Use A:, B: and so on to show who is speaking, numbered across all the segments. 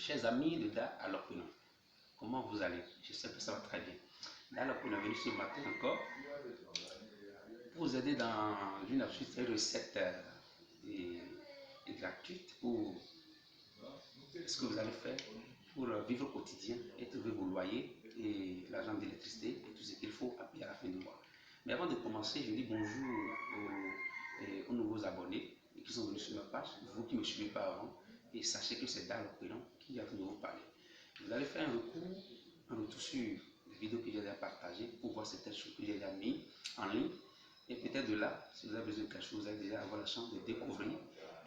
A: Chers amis de Da Alopino, comment vous allez? J'espère que ça va très bien. Da Alopino est venu ce matin encore pour vous aider dans une recette gratuite pour ce que vous allez faire pour vivre au quotidien et trouver vos loyers et l'argent d'électricité et tout ce qu'il faut appuyer à la fin du mois. Mais avant de commencer, je dis bonjour aux nouveaux abonnés qui sont venus sur ma page, vous qui ne me suivez pas avant, et sachez que c'est Da Alopino qui va vous parler. Vous allez faire un retour sur les vidéos que j'ai déjà partagées pour voir certaines choses que j'ai déjà mis en ligne. Et peut-être de là, si vous avez besoin de quelque chose, vous allez déjà avoir la chance de découvrir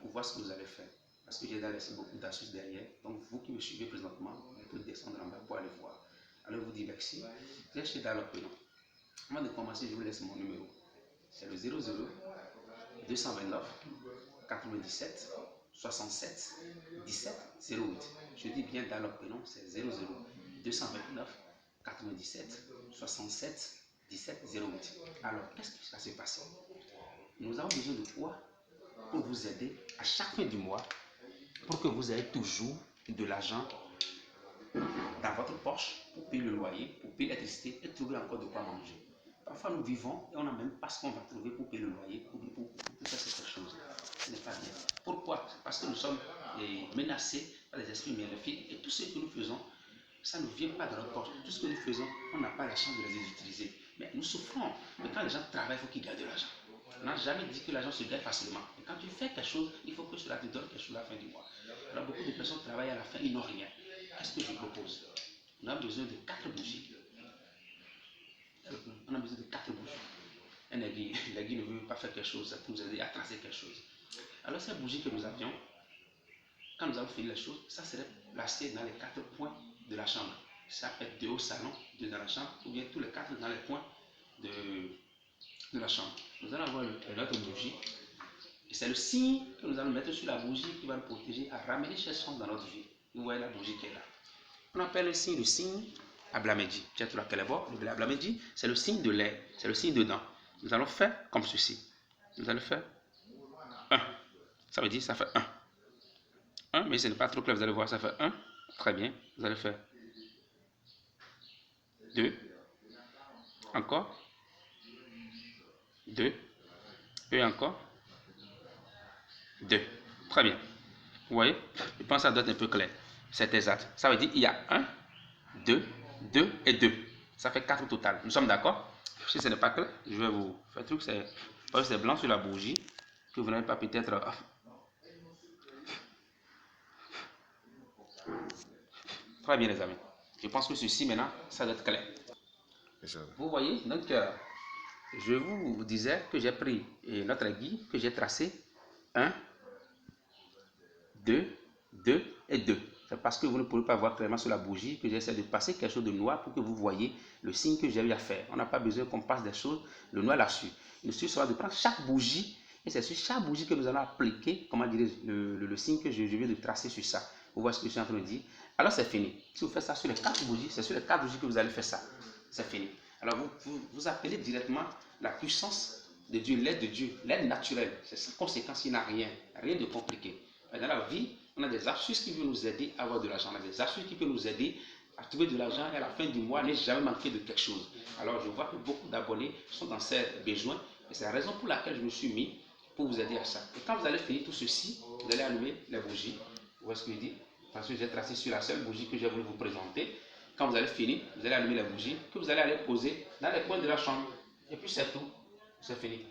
A: pour voir ce que vous allez faire. Parce que j'ai déjà laissé beaucoup d'astuces derrière. Donc vous qui me suivez présentement, vous pouvez descendre en bas pour aller voir. Alors je vous dis merci. Vous êtes chez Da Alopino. Avant de commencer, je vous laisse mon numéro. C'est le 00 229 97 67 17 08. Je dis bien Da Alopino, c'est 00 229 97 67 17 08. Alors, qu'est-ce qui va se passer? Nous avons besoin de quoi pour vous aider à chaque fin du mois pour que vous ayez toujours de l'argent dans votre poche pour payer le loyer, pour payer l'électricité et trouver encore de quoi manger. Parfois nous vivons et on n'a même pas ce qu'on va trouver pour payer le loyer, pour faire cette chose. Ce n'est pas bien. Pourquoi? Parce que nous sommes menacés par les esprits maléfiques et tout ce que nous faisons, ça ne vient pas de notre poche. Tout ce que nous faisons, on n'a pas la chance de les utiliser. Mais nous souffrons. Mais quand les gens travaillent, il faut qu'ils gagnent de l'argent. On n'a jamais dit que l'argent se gagne facilement. Et quand tu fais quelque chose, il faut que cela te donne quelque chose à la fin du mois. Alors beaucoup de personnes travaillent à la fin, ils n'ont rien. Qu'est-ce que je propose? On a besoin de 4 bougies. On a besoin de 4 bougies. Un aiguille ne veut pas faire quelque chose, ça peut nous aider à tracer quelque chose. Alors ces bougies que nous avions, quand nous avons fini les choses, ça serait placé dans les 4 points de la chambre. Ça peut être 2 au salon, 2 dans la chambre, ou bien tous les 4 dans les coins de la chambre. Nous allons avoir notre bougie. Et c'est le signe que nous allons mettre sur la bougie qui va nous protéger à ramener chaque chance dans notre vie. Vous voyez la bougie qui est là. On appelle le signe Ablamedi. Tu as tout là qu'elle est bon. Le Ablamedi, c'est le signe de l'air, c'est le signe dedans. Nous allons faire comme ceci. Nous allons faire 1. Ça veut dire ça fait 1. 1, mais ce n'est pas trop clair, vous allez voir, ça fait 1. Très bien. Vous allez faire 2. Encore. 2. Et encore. 2. Très bien. Vous voyez? Je pense que ça doit être un peu clair. C'est exact. Ça veut dire qu'il y a 1, 2, 2 et 2. Ça fait 4 au total. Nous sommes d'accord? Si ce n'est pas clair, je vais vous faire un truc. C'est blanc sur la bougie que vous n'avez pas peut-être. Très bien, les amis. Je pense que ceci, maintenant, ça doit être clair. Vous voyez? Donc, je vous disais que j'ai pris notre aiguille, que j'ai tracé 1, 2, 2 et 2. C'est parce que vous ne pouvez pas voir clairement sur la bougie que j'essaie de passer quelque chose de noir pour que vous voyez le signe que j'ai eu à faire. On n'a pas besoin qu'on passe des choses, le noir là-dessus. Le sujet sera de prendre chaque bougie et c'est sur chaque bougie que nous allons appliquer, comment dire, le signe que je viens de tracer sur ça. Vous voyez ce que je suis en train de dire? Alors c'est fini. Si vous faites ça sur les 4 bougies, c'est sur les 4 bougies que vous allez faire ça. C'est fini. Alors vous appelez directement la puissance de Dieu, l'aide de Dieu, l'aide naturelle. C'est sans conséquence, il n'y a rien de compliqué. Dans la vie, on a des astuces qui peuvent nous aider à avoir de l'argent. On a des astuces qui peuvent nous aider à trouver de l'argent et à la fin du mois, ne jamais manquer de quelque chose. Alors, je vois que beaucoup d'abonnés sont dans ces besoins et c'est la raison pour laquelle je me suis mis pour vous aider à ça. Et quand vous allez finir tout ceci, vous allez allumer les bougies. Vous voyez ce que je dis? Parce que j'ai tracé sur la seule bougie que j'ai voulu vous présenter. Quand vous allez finir, vous allez allumer les bougies que vous allez aller poser dans les coins de la chambre. Et puis c'est tout. C'est fini.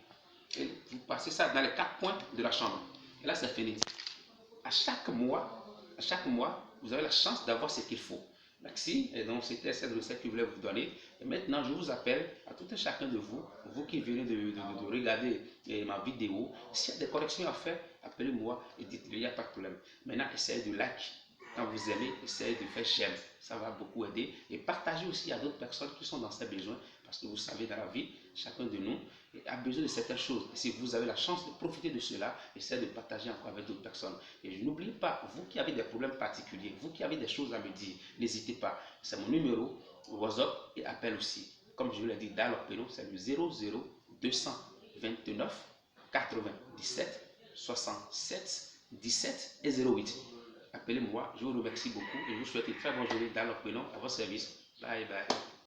A: Et vous passez ça dans les 4 coins de la chambre. Et là, c'est fini. À chaque mois, vous avez la chance d'avoir ce qu'il faut. Merci. Et donc, c'était cette recette que je voulais vous donner. Et maintenant, je vous appelle à tout un chacun de vous, vous qui venez de regarder ma vidéo. S'il y a des corrections à faire, appelez-moi et dites-le, il n'y a pas de problème. Maintenant, essayez de like. Quand vous aimez, essayez de faire j'aime. Ça va beaucoup aider. Et partagez aussi à d'autres personnes qui sont dans ces besoins. Parce que vous savez, dans la vie, chacun de nous a besoin de certaines choses. Et si vous avez la chance de profiter de cela, essayez de partager encore avec d'autres personnes. Et n'oubliez pas, vous qui avez des problèmes particuliers, vous qui avez des choses à me dire, n'hésitez pas. C'est mon numéro, WhatsApp et appel aussi. Comme je vous l'ai dit, Da Alopino, c'est le 00 229 97 67 17 et 08. appelez-moi. Je vous remercie beaucoup et je vous souhaite une très bonne journée dans le prénom à votre service. Bye bye.